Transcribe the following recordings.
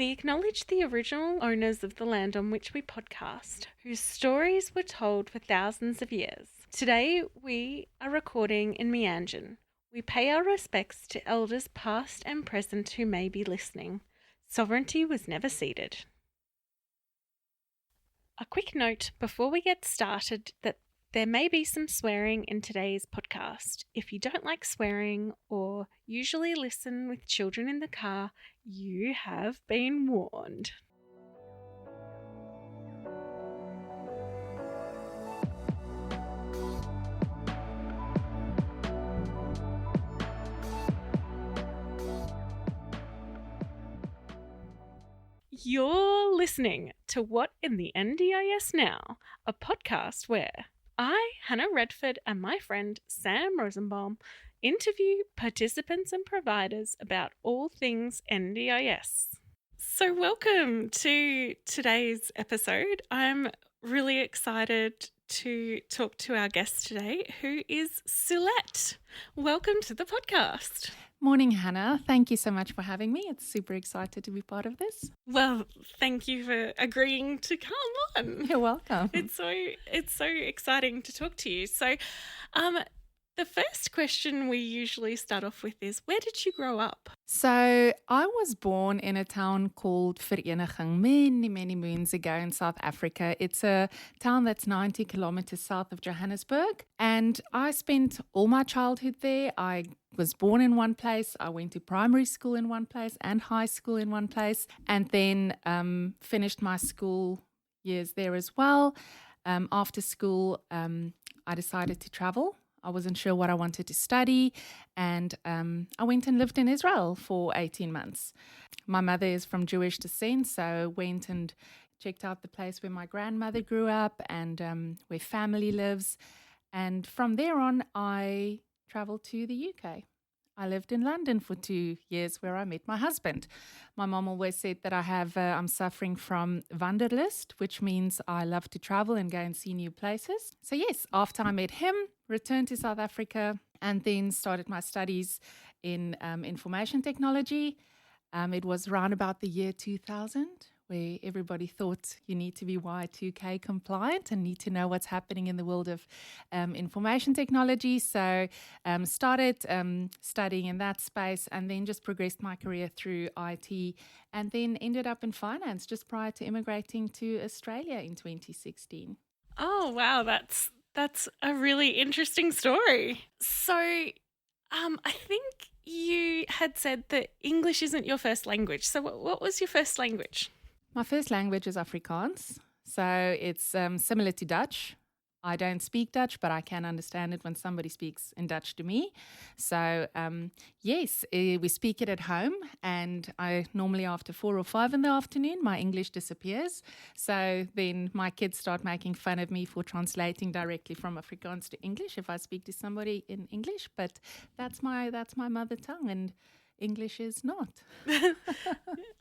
We acknowledge the original owners of the land on which we podcast, whose stories were told for thousands of years. Today, we are recording in Meanjin. We pay our respects to elders past and present who may be listening. Sovereignty was never ceded. A quick note before we get started that there may be some swearing in today's podcast. If you don't like swearing or usually listen with children in the car, you have been warned. You're listening to What in the NDIS Now, a podcast where I, Hannah Redford, and my friend Sam Rosenbaum interview participants and providers about all things NDIS. So welcome to today's episode. I'm really excited to talk to our guest today, who is Sulett. Welcome to the podcast. Morning, Hannah. Thank you so much for having me. It's super excited to be part of this. Well, thank you for agreeing to come on. You're welcome. It's so exciting to talk to you. So, the first question we usually start off with is, where did you grow up? So I was born in a town called Vereniging many moons ago in South Africa. It's a town that's 90 kilometers south of Johannesburg. And I spent all my childhood there. I was born in one place. I went to primary school in one place and high school in one place, and then finished my school years there as well. After school, I decided to travel. I wasn't sure what I wanted to study, and I went and lived in Israel for 18 months. My mother is from Jewish descent, so went and checked out the place where my grandmother grew up and where family lives. And from there on, I traveled to the UK. I lived in London for 2 years where I met my husband. My mom always said that I'm suffering from wanderlust, which means I love to travel and go and see new places. So yes, after I met him, returned to South Africa and then started my studies in information technology. It was around about the year 2000, where everybody thought you need to be Y2K compliant and need to know what's happening in the world of information technology. So started studying in that space and then just progressed my career through IT and then ended up in finance just prior to immigrating to Australia in 2016. Oh, wow, that's a really interesting story. So I think you had said that English isn't your first language. So what was your first language? My first language is Afrikaans, so it's similar to Dutch. I don't speak Dutch, but I can understand it when somebody speaks in Dutch to me. So yes, we speak it at home, and I normally after 4 or 5 in the afternoon, my English disappears. So then my kids start making fun of me for translating directly from Afrikaans to English if I speak to somebody in English. But that's my mother tongue, and English is not.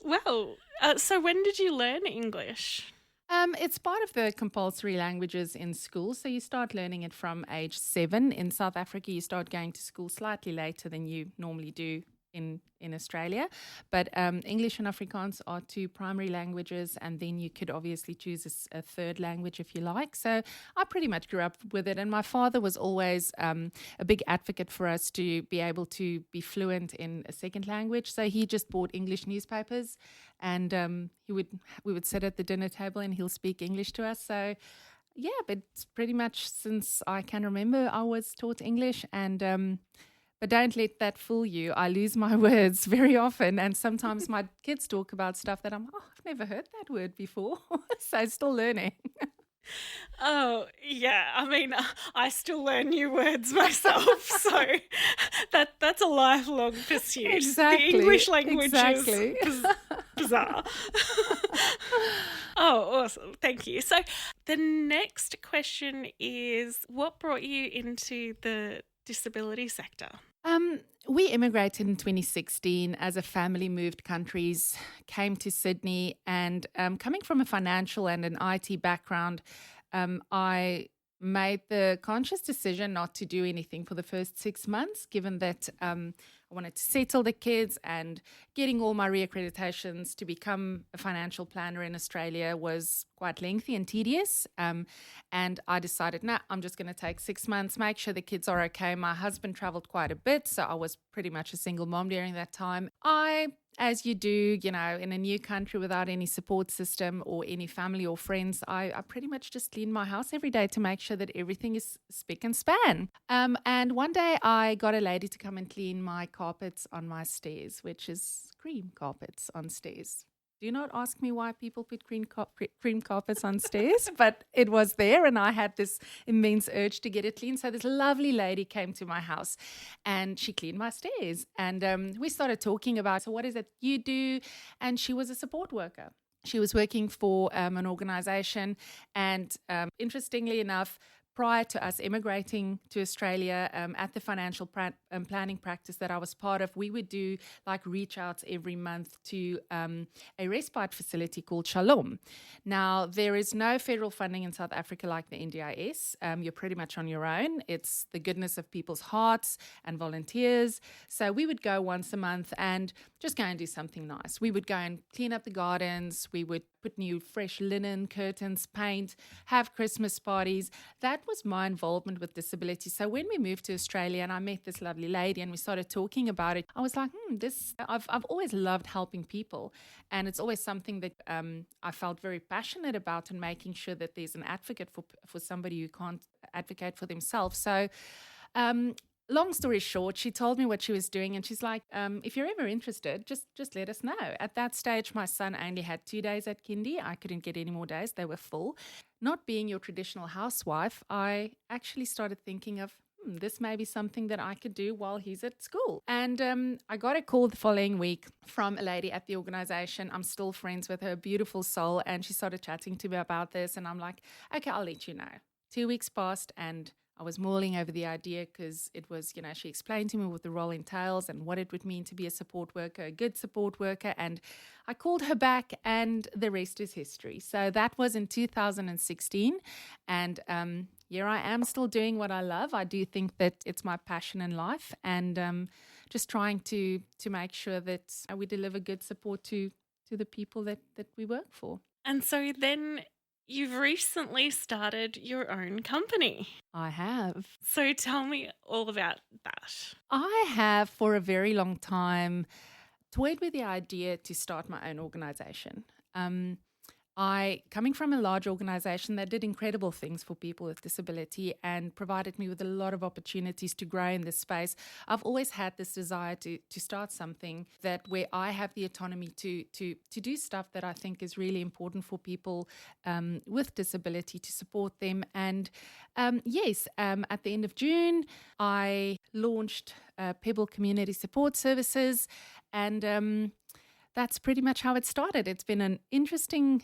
Well, so when did you learn English? It's part of the compulsory languages in school. So you start learning it from age 7. In South Africa, you start going to school slightly later than you normally do in Australia. But English and Afrikaans are 2 primary languages, and then you could obviously choose a third language if you like. So I pretty much grew up with it. And my father was always a big advocate for us to be able to be fluent in a second language. So he just bought English newspapers, and we would sit at the dinner table and he'll speak English to us. So yeah, but pretty much since I can remember, I was taught English. And but don't let that fool you. I lose my words very often, and sometimes my kids talk about stuff that I've never heard that word before. So still learning. Oh, yeah. I mean, I still learn new words myself, so that's a lifelong pursuit. Exactly. The English language exactly. is bizarre. Oh, awesome. Thank you. So the next question is, what brought you into the disability sector? We immigrated in 2016 as a family, moved countries, came to Sydney, and coming from a financial and an IT background, I made the conscious decision not to do anything for the first 6 months, given that I wanted to settle the kids, and getting all my reaccreditations to become a financial planner in Australia was quite lengthy and tedious. And I decided, no, I'm just going to take 6 months, make sure the kids are okay. My husband traveled quite a bit, so I was pretty much a single mom during that time. As you do, in a new country without any support system or any family or friends, I pretty much just clean my house every day to make sure that everything is spick and span. And one day I got a lady to come and clean my carpets on my stairs, which is cream carpets on stairs. Do not ask me why people put cream carpets on stairs, but it was there and I had this immense urge to get it clean. So this lovely lady came to my house and she cleaned my stairs. And we started talking about, so what is it you do? And she was a support worker. She was working for an organization. And interestingly enough, prior to us immigrating to Australia, at the financial planning practice that I was part of, we would do like reach outs every month to a respite facility called Shalom. Now, there is no federal funding in South Africa like the NDIS. You're pretty much on your own. It's the goodness of people's hearts and volunteers. So we would go once a month and just go and do something nice. We would go and clean up the gardens. We would put new fresh linen, curtains, paint, have Christmas parties. That was my involvement with disability. So when we moved to Australia and I met this lovely lady and we started talking about it, I was like, I've always loved helping people. And it's always something that I felt very passionate about, and making sure that there's an advocate for somebody who can't advocate for themselves. So long story short, she told me what she was doing and she's like, if you're ever interested, just let us know. At that stage, my son only had 2 days at kindy. I couldn't get any more days. They were full. Not being your traditional housewife, I actually started thinking of, this may be something that I could do while he's at school. And I got a call the following week from a lady at the organization. I'm still friends with her, beautiful soul. And she started chatting to me about this. And I'm like, okay, I'll let you know. 2 weeks passed and I was mulling over the idea because it was, she explained to me what the role entails and what it would mean to be a support worker, a good support worker. And I called her back and the rest is history. So that was in 2016. And here I am still doing what I love. I do think that it's my passion in life, and just trying to make sure that we deliver good support to the people that we work for. And so then you've recently started your own company. I have. So tell me all about that. I have for a very long time toyed with the idea to start my own organization. Coming from a large organization that did incredible things for people with disability and provided me with a lot of opportunities to grow in this space, I've always had this desire to start something where I have the autonomy to do stuff that I think is really important for people with disability, to support them. And at the end of June, I launched Pebble Community Support Services, and that's pretty much how it started. It's been an interesting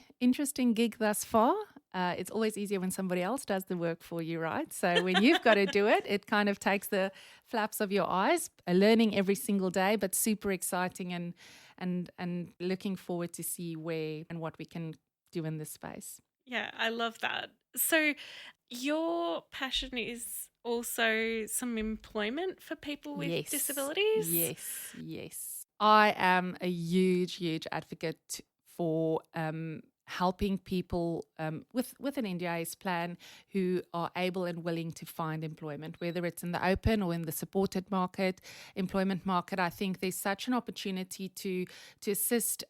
gig thus far. It's always easier when somebody else does the work for you, right? So when you've got to do it, it kind of takes the flaps of your eyes. Learning every single day, but super exciting and looking forward to see where and what we can do in this space. Yeah, I love that. So your passion is also some employment for people with disabilities? Yes. I am a huge advocate for helping people with an NDIS plan who are able and willing to find employment, whether it's in the open or in the supported employment market. I think there's such an opportunity to assist,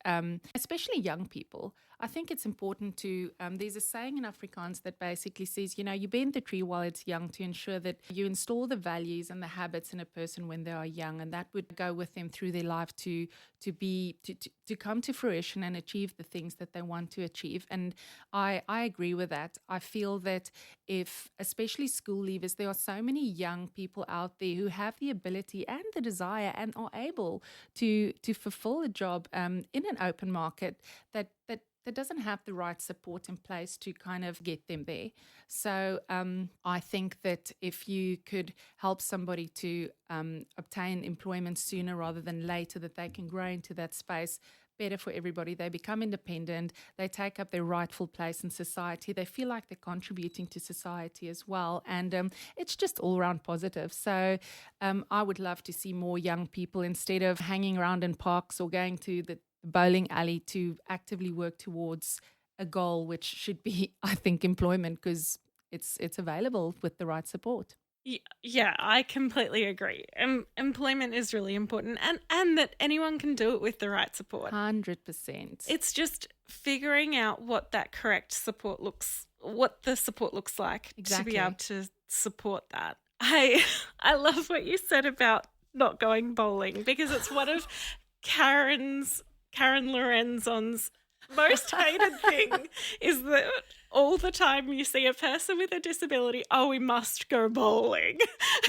especially young people. I think it's important to, there's a saying in Afrikaans that basically says, you bend the tree while it's young to ensure that you install the values and the habits in a person when they are young, and that would go with them through their life to come to fruition and achieve the things that they want to achieve. And I agree with that. I feel that if, especially school leavers, there are so many young people out there who have the ability and the desire and are able to fulfill a job in an open market that doesn't have the right support in place to kind of get them there. So I think that if you could help somebody to obtain employment sooner rather than later, that they can grow into that space, better for everybody. They become independent. They take up their rightful place in society. They feel like they're contributing to society as well. And it's just all around positive. So I would love to see more young people, instead of hanging around in parks or going to the bowling alley, to actively work towards a goal, which should be, I think, employment, because it's available with the right support. Yeah, I completely agree. Employment is really important, and that anyone can do it with the right support. 100%. It's just figuring out what that correct support what the support looks like to be able to support that. I love what you said about not going bowling, because it's one of Karen Lorenzon's most hated thing is that all the time you see a person with a disability, oh, we must go bowling.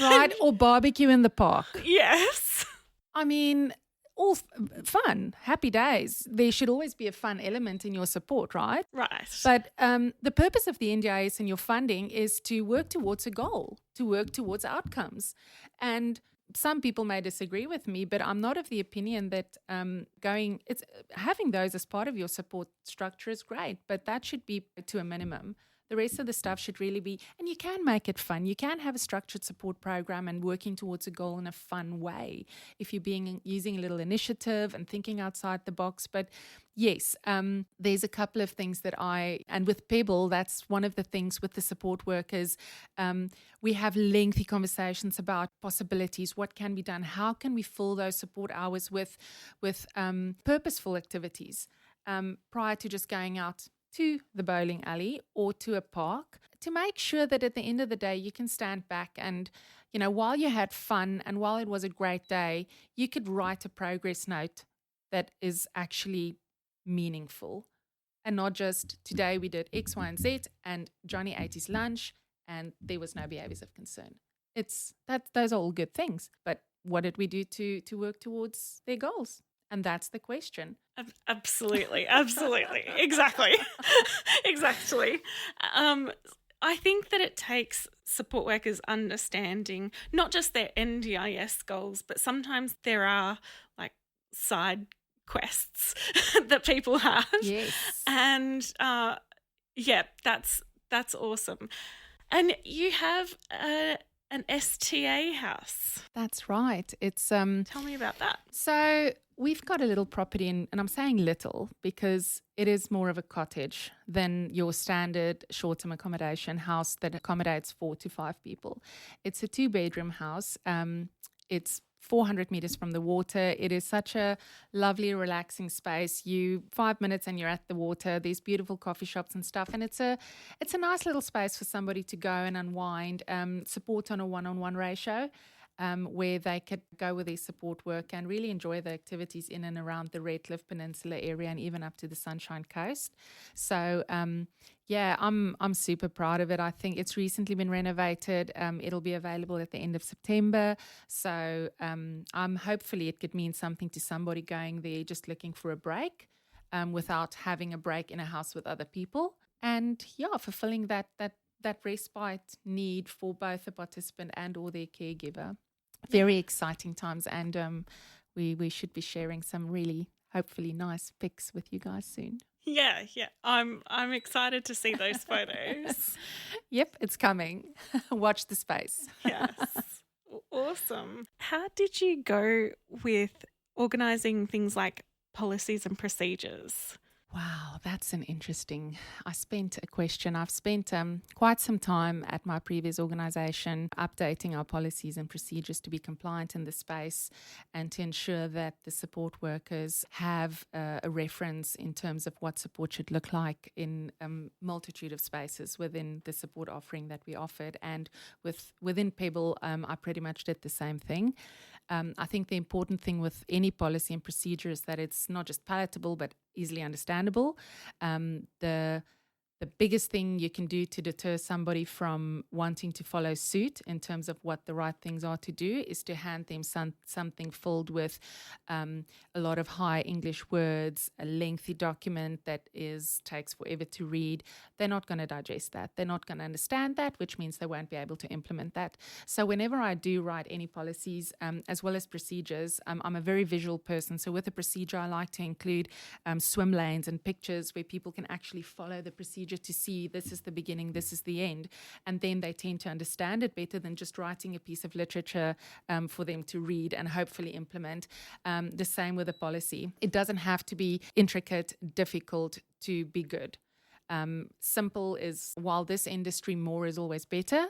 Right, or barbecue in the park. Yes. I mean, all fun, happy days. There should always be a fun element in your support, right? Right. But the purpose of the NDIS and your funding is to work towards a goal, to work towards outcomes. And some people may disagree with me, but I'm not of the opinion that having those as part of your support structure is great, but that should be to a minimum. The rest of the stuff should really be, and you can make it fun. You can have a structured support program and working towards a goal in a fun way if you're using a little initiative and thinking outside the box. But yes, there's a couple of things and with Pebble, that's one of the things with the support workers. We have lengthy conversations about possibilities, what can be done, how can we fill those support hours with purposeful activities prior to just going out to the bowling alley or to a park, to make sure that at the end of the day you can stand back and, while you had fun and while it was a great day, you could write a progress note that is actually meaningful, and not just today we did X, Y, and Z and Johnny ate his lunch and there was no behaviors of concern. Those are all good things, but what did we do to work towards their goals? And that's the question. Absolutely. Exactly. Exactly. I think that it takes support workers understanding not just their NDIS goals, but sometimes there are like side quests that people have. Yes. And that's awesome. And you have an STA house. That's right. It's Tell me about that. So we've got a little property and I'm saying little because it is more of a cottage than your standard short-term accommodation house that accommodates 4 to 5 people. It's a 2-bedroom house. It's 400 meters from the water. It is such a lovely, relaxing space. 5 minutes and you're at the water. There's beautiful coffee shops and stuff. And it's a nice little space for somebody to go and unwind, support on a one-on-one ratio, where they could go with their support work and really enjoy the activities in and around the Red Cliff Peninsula area and even up to the Sunshine Coast. So, I'm super proud of it. I think it's recently been renovated. It'll be available at the end of September. So hopefully it could mean something to somebody going there just looking for a break without having a break in a house with other people. And fulfilling that respite need for both the participant and or their caregiver. Very exciting times, and we should be sharing some really hopefully nice pics with you guys soon. Yeah. I'm excited to see those photos. Yep, it's coming. Watch the space. Yes. Awesome. How did you go with organising things like policies and procedures? Wow, that's an interesting. I've spent quite some time at my previous organisation updating our policies and procedures to be compliant in the space and to ensure that the support workers have a reference in terms of what support should look like in a multitude of spaces within the support offering that we offered. And within Pebble, I pretty much did the same thing. I think the important thing with any policy and procedure is that it's not just palatable but easily understandable. The The biggest thing you can do to deter somebody from wanting to follow suit in terms of what the right things are to do is to hand them something filled with a lot of high English words, a lengthy document that takes forever to read. They're not going to digest that. They're not going to understand that, which means they won't be able to implement that. So whenever I do write any policies, as well as procedures, I'm a very visual person. So with a procedure, I like to include swim lanes and pictures where people can actually follow the procedure to see this is the beginning, this is the end. And then they tend to understand it better than just writing a piece of literature for them to read and hopefully implement. The same with a policy. It doesn't have to be intricate, difficult to be good. Simple is, while this industry, more is always better.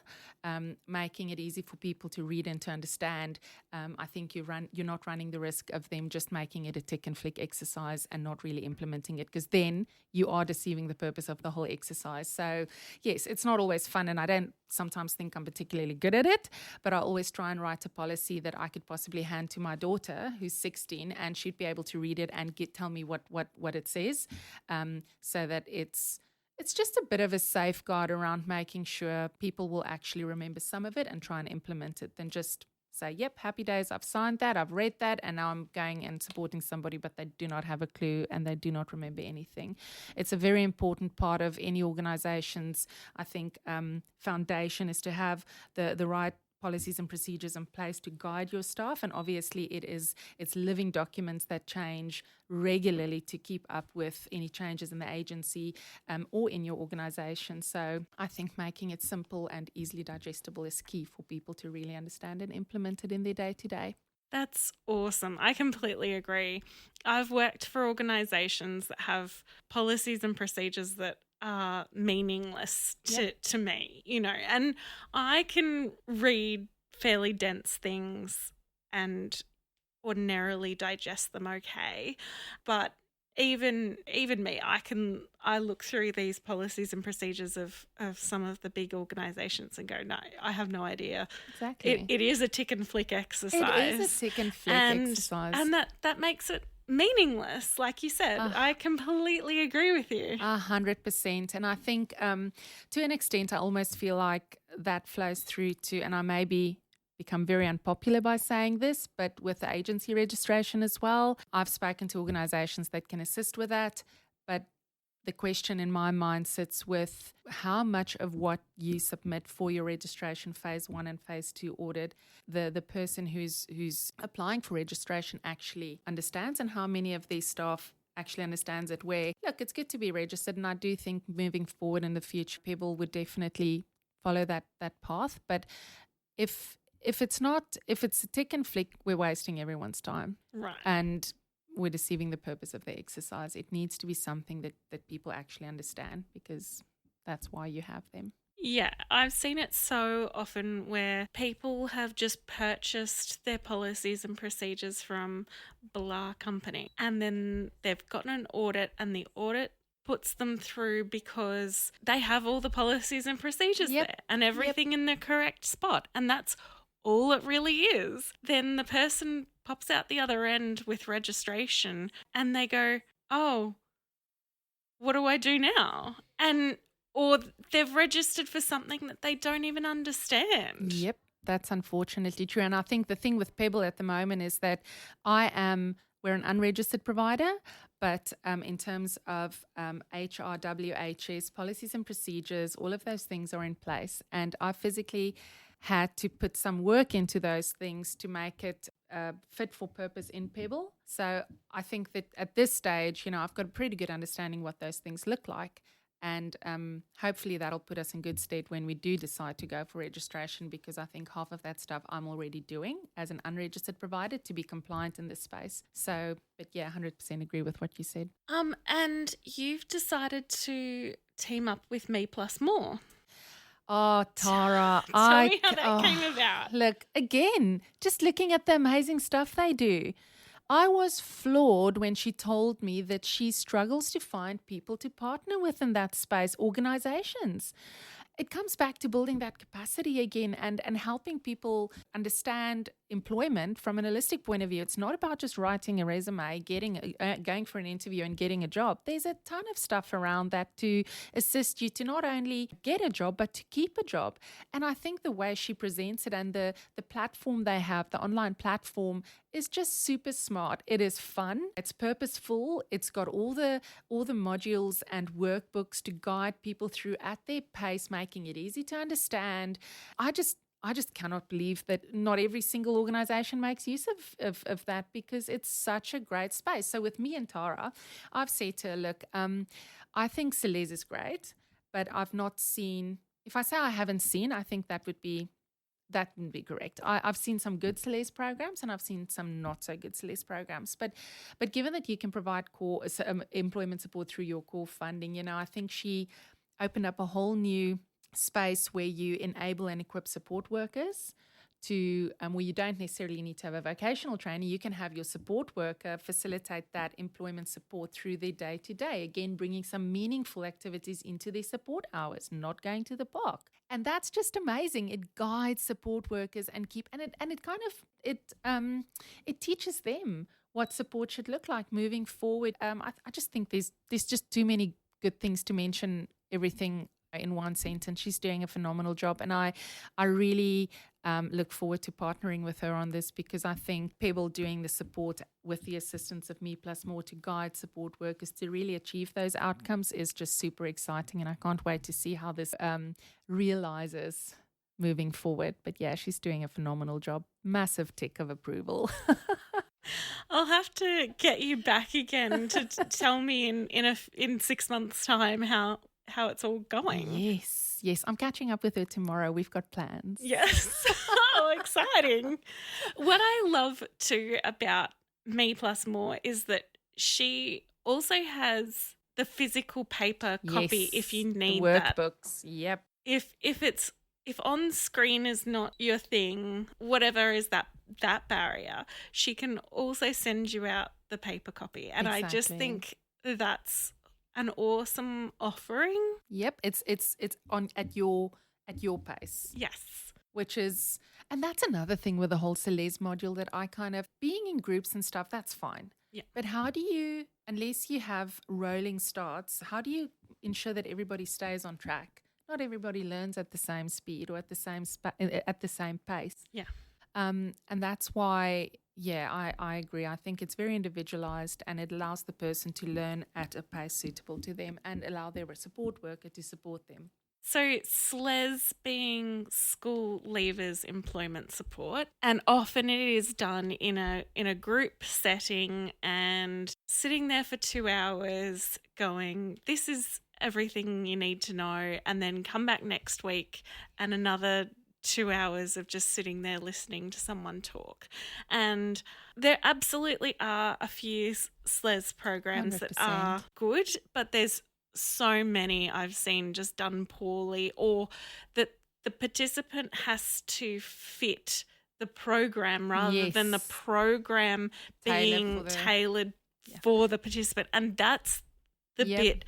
Making it easy for people to read and to understand. I think you're not running the risk of them just making it a tick and flick exercise and not really implementing it, because then you are deceiving the purpose of the whole exercise. So yes, it's not always fun, and I don't sometimes think I'm particularly good at it, but I always try and write a policy that I could possibly hand to my daughter who's 16, and she'd be able to read it and tell me what it says, so that it's just a bit of a safeguard around making sure people will actually remember some of it and try and implement it, than just say, yep, happy days, I've signed that, I've read that, and now I'm going and supporting somebody, but they do not have a clue and they do not remember anything. It's a very important part of any organization's, I think, foundation, is to have the right policies and procedures in place to guide your staff. And obviously it's living documents that change regularly to keep up with any changes in the agency or in your organization. So I think making it simple and easily digestible is key for people to really understand and implement it in their day-to-day. That's awesome. I completely agree. I've worked for organizations that have policies and procedures that are meaningless to me, and I can read fairly dense things and ordinarily digest them okay, but even me, I look through these policies and procedures of some of the big organizations and go, no, I have no idea. Exactly. It is a tick and flick exercise. It is a tick and flick exercise. And that makes it meaningless, like you said. I completely agree with you. 100%. And I think to an extent, I almost feel like that flows through to, and I maybe become very unpopular by saying this, but with the agency registration as well. I've spoken to organizations that can assist with that, but the question in my mind sits with how much of what you submit for your registration phase 1 and phase 2 audit, the person who's applying for registration actually understands, and how many of their staff actually understands it, where, look, it's good to be registered, and I do think moving forward in the future, Pebble would definitely follow that path. But if it's a tick and flick, we're wasting everyone's time. Right. And we're deceiving the purpose of the exercise. It needs to be something that people actually understand, because that's why you have them. Yeah, I've seen it so often where people have just purchased their policies and procedures from blah company, and then they've gotten an audit, and the audit puts them through because they have all the policies and procedures there and everything in the correct spot, and that's all it really is. Then the person pops out the other end with registration and they go, oh, what do I do now? Or they've registered for something that they don't even understand. Yep, that's unfortunately true. And I think the thing with Pebble at the moment is that we're an unregistered provider, but in terms of HRWHS, policies and procedures, all of those things are in place. And I physically had to put some work into those things to make it fit for purpose in Pebble. So I think that at this stage, I've got a pretty good understanding what those things look like. And hopefully that'll put us in good stead when we do decide to go for registration, because I think half of that stuff I'm already doing as an unregistered provider to be compliant in this space. So, but yeah, 100% agree with what you said. And you've decided to team up with Me Plus More. Oh, Tara. Tell me how that came about. Look, again, just looking at the amazing stuff they do. I was floored when she told me that she struggles to find people to partner with in that space, organizations. It comes back to building that capacity again and helping people understand employment from an holistic point of view. It's not about just writing a resume, going for an interview and getting a job. There's a ton of stuff around that to assist you to not only get a job, but to keep a job. And I think the way she presents it and the platform they have, the online platform, is just super smart. It is fun. It's purposeful. It's got all the modules and workbooks to guide people through at their pace, making it easy to understand. I just cannot believe that not every single organization makes use of that, because it's such a great space. So with me and Tara, I've said to her, look, I think Sulett is great, but I've not seen, if I say I haven't seen, I think that wouldn't be correct. I've seen some good Sulett programs and I've seen some not so good Sulett programs. But given that you can provide core employment support through your core funding, I think she opened up a whole new space where you enable and equip support workers to where you don't necessarily need to have a vocational training. You can have your support worker facilitate that employment support through their day-to-day, again bringing some meaningful activities into their support hours, not going to the park. And that's just amazing. It guides support workers and it teaches them what support should look like moving forward. I just think there's just too many good things to mention everything in one sentence. She's doing a phenomenal job, and I really look forward to partnering with her on this, because I think Pebble doing the support with the assistance of Me Plus More to guide support workers to really achieve those outcomes is just super exciting, and I can't wait to see how this realizes moving forward. But yeah, she's doing a phenomenal job. Massive tick of approval. I'll have to get you back again to tell me in 6 months' time how it's all going. Yes. I'm catching up with her tomorrow. We've got plans. Yes. Oh, exciting. What I love too about Me Plus More is that she also has the physical paper copy if you need that. Workbooks. Yep. If on screen is not your thing, whatever is that barrier, she can also send you out the paper copy. And exactly. I just think that's an awesome offering. Yep, it's on at your pace. Yes. And that's another thing with the whole Sulett module that I kind of, being in groups and stuff, that's fine. Yeah. But how do you, unless you have rolling starts, how do you ensure that everybody stays on track? Not everybody learns at the same speed or at the same pace. Yeah. And that's why, I agree. I think it's very individualized, and it allows the person to learn at a pace suitable to them and allow their support worker to support them. So SLES being school leavers employment support, and often it is done in a group setting and sitting there for 2 hours going, this is everything you need to know, and then come back next week and another 2 hours of just sitting there listening to someone talk. And there absolutely are a few SLES programs 100%. That are good, but there's so many I've seen just done poorly, or that the participant has to fit the program rather than the program being tailored for the participant. And that's the bit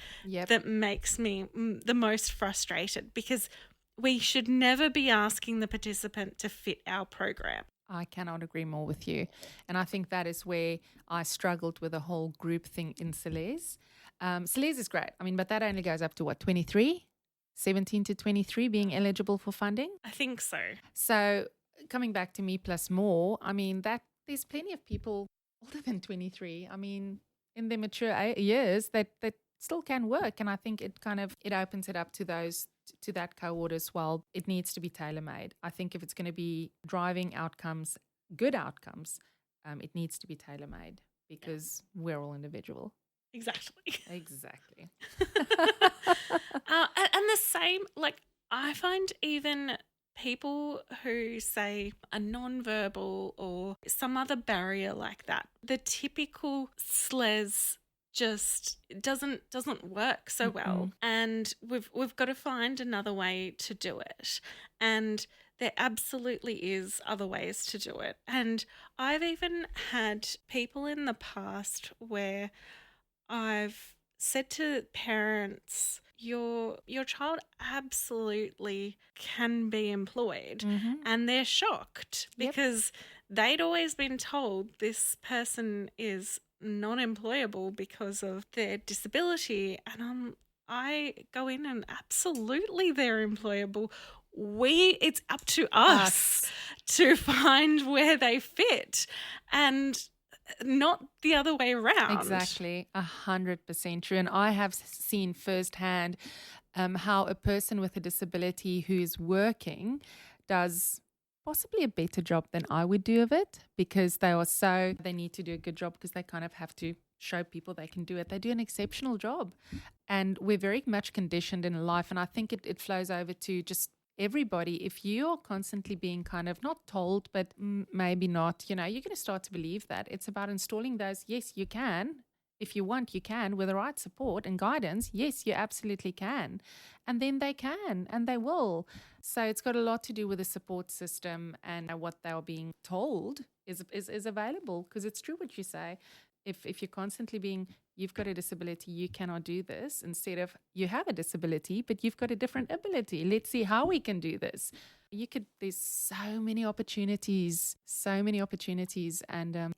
that makes me the most frustrated, because we should never be asking the participant to fit our program. I cannot agree more with you. And I think that is where I struggled with the whole group thing in Sulett. Sulett is great. I mean, but that only goes up to 23? 17 to 23 being eligible for funding? I think so. So coming back to Me Plus More, I mean, that there's plenty of people older than 23. I mean, in their mature years that still can work. And I think it opens it up to that cohort as well. It needs to be tailor-made. I think if it's going to be driving outcomes, good outcomes, it needs to be tailor-made, because we're all individual. Exactly. And the same, like, I find even people who say a non-verbal or some other barrier like that, the typical SLES just doesn't work so well, and we've got to find another way to do it. And there absolutely is other ways to do it. And I've even had people in the past where I've said to parents, your child absolutely can be employed, and they're shocked because they'd always been told this person is non-employable because of their disability. And I go in and absolutely they're employable. It's up to us to find where they fit and not the other way around. Exactly, 100% true. And I have seen firsthand how a person with a disability who is working does possibly a better job than I would do of it, because they need to do a good job because they kind of have to show people they can do it. They do an exceptional job. And we're very much conditioned in life. And I think it flows over to just everybody. If you are constantly being kind of not told, but maybe not, you're going to start to believe that. It's about installing those, yes, you can. If you want, you can. With the right support and guidance, yes, you absolutely can. And then they can and they will. So it's got a lot to do with the support system and what they are being told is available, because it's true what you say. If you're constantly being, you've got a disability, you cannot do this, instead of you have a disability, but you've got a different ability. Let's see how we can do this. There's so many opportunities. And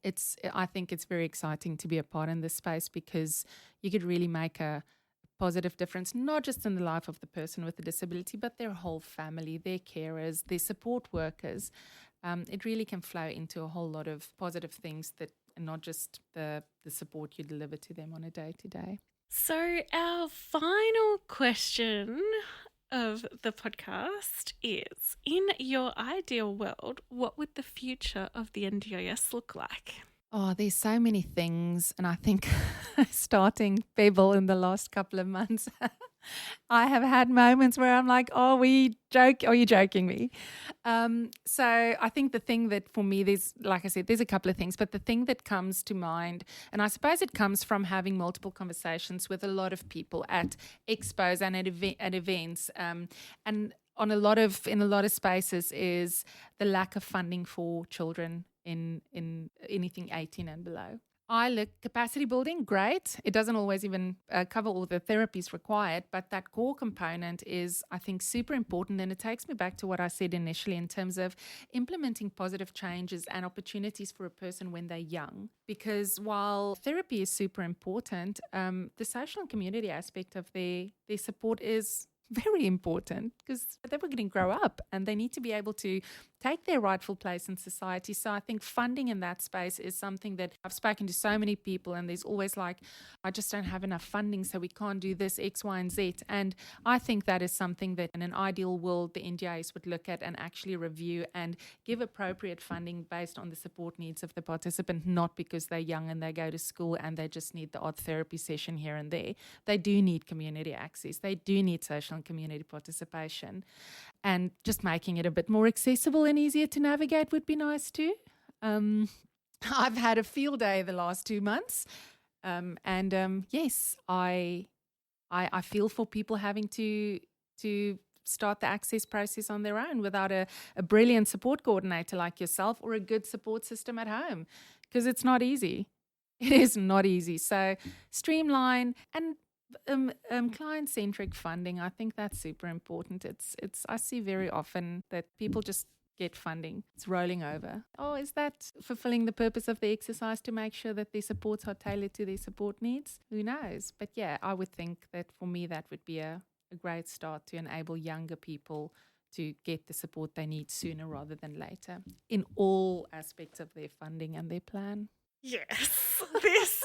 I think it's very exciting to be a part in this space, because you could really make a positive difference, not just in the life of the person with a disability, but their whole family, their carers, their support workers. It really can flow into a whole lot of positive things that, and not just the support you deliver to them on a day-to-day. So our final question of the podcast is, in your ideal world, what would the future of the NDIS look like? Oh, there's so many things. And I think starting Pebble in the last couple of months, I have had moments where I'm like, are you joking me? So I think the thing that for me, like I said, there's a couple of things, but the thing that comes to mind, and I suppose it comes from having multiple conversations with a lot of people at expos and at events, and in a lot of spaces, is the lack of funding for children in anything 18 and below. Capacity building, great. It doesn't always even cover all the therapies required, but that core component is, I think, super important. And it takes me back to what I said initially in terms of implementing positive changes and opportunities for a person when they're young. Because while therapy is super important, the social and community aspect of their support is very important, because they were going to grow up and they need to be able to take their rightful place in society. So I think funding in that space is something that I've spoken to so many people, and there's always like, I just don't have enough funding, so we can't do this X, Y, and Z. And I think that is something that in an ideal world, the NDIS would look at and actually review and give appropriate funding based on the support needs of the participant, not because they're young and they go to school and they just need the odd therapy session here and there. They do need community access. They do need social and community participation. And just making it a bit more accessible and easier to navigate would be nice too. I've had a field day the last 2 months. Yes, I feel for people having to start the access process on their own without a brilliant support coordinator like yourself, or a good support system at home, because it's not easy. It is not easy. So streamline and client-centric funding, I think that's super important. I see very often that people just get funding. It's rolling over. Oh, is that fulfilling the purpose of the exercise, to make sure that their supports are tailored to their support needs? Who knows? But yeah, I would think that for me, that would be a great start to enable younger people to get the support they need sooner rather than later in all aspects of their funding and their plan. Yes, this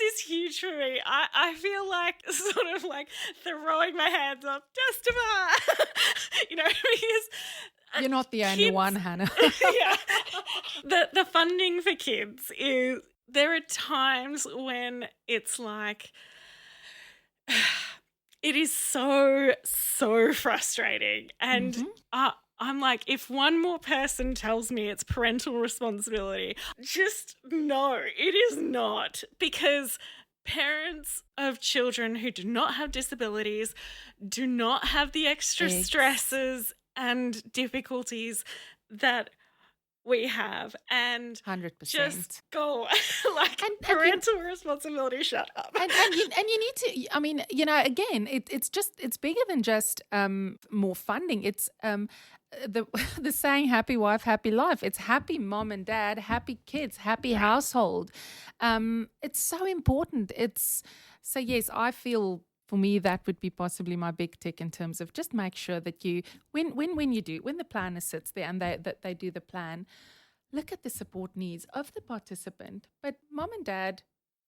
is huge for me. I feel like sort of like throwing my hands up, justify, because you're not the only one, Hannah. Yeah, the funding for kids is, there are times when it's like, it is so frustrating, and I'm like, if one more person tells me it's parental responsibility, just no, it is not. Because parents of children who do not have disabilities do not have the extra stresses and difficulties that we have, and 100%. just go like, and parental responsibility, shut up. And you need to, again, it's bigger than just more funding. It's the the saying happy wife, happy life. It's happy mom and dad, happy kids, happy household. It's so important. So yes, I feel for me that would be possibly my big tick in terms of just make sure that you when the planner sits there and they do the plan, look at the support needs of the participant. But mom and dad,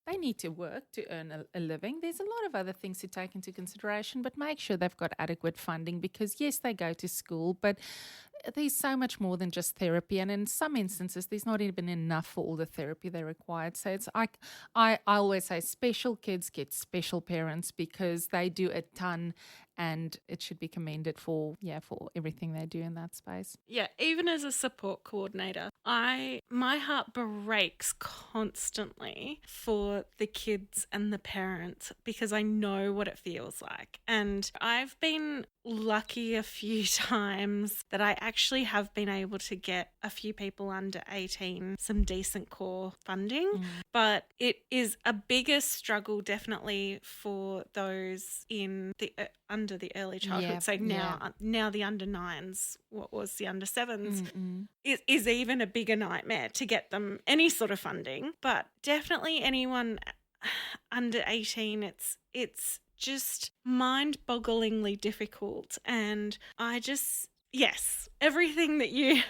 they need to work to earn a living. There's a lot of other things to take into consideration, but make sure they've got adequate funding because, yes, they go to school, but there's so much more than just therapy. And in some instances, there's not even enough for all the therapy they required. So it's like I always say special kids get special parents because they do a ton and it should be commended for everything they do in that space. Yeah, even as a support coordinator, my heart breaks constantly for the kids and the parents because I know what it feels like. And I've been lucky a few times that I actually have been able to get a few people under 18 some decent core funding, but it is a bigger struggle definitely for those in the under the early childhood. So now the under 9s, what was the under 7s, is even a bigger nightmare to get them any sort of funding. But definitely anyone under 18, it's just mind-bogglingly difficult. And yes, everything that you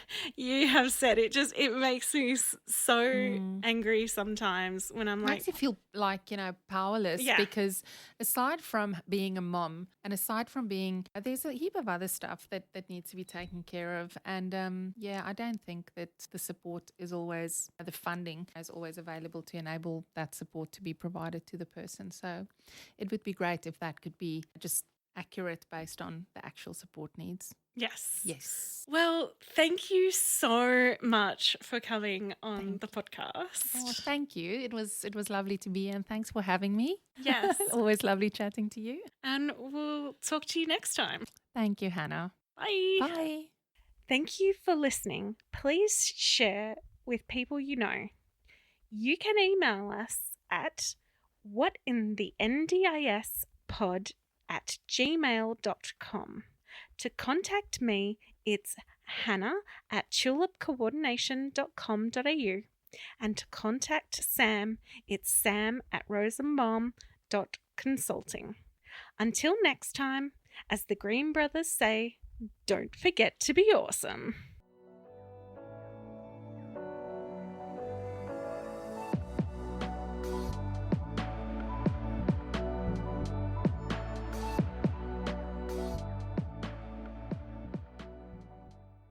have said, it makes me so angry sometimes when I'm like... Makes you feel like, powerless because aside from being a mom and aside from there's a heap of other stuff that needs to be taken care of. And I don't think that the support is always, the funding is always available to enable that support to be provided to the person. So it would be great if that could be just accurate based on the actual support needs. Yes. Well, thank you so much for coming on the podcast. Oh, thank you. It was lovely to be here and thanks for having me. Yes. Always lovely chatting to you. And we'll talk to you next time. Thank you, Hannah. Bye. Bye. Thank you for listening. Please share with people you know. You can email us at whatinthendispod@gmail.com. To contact me, it's hannah@tulipcoordination.com.au. And to contact Sam, it's sam@rosenbaum.consulting. Until next time, as the Green Brothers say, don't forget to be awesome.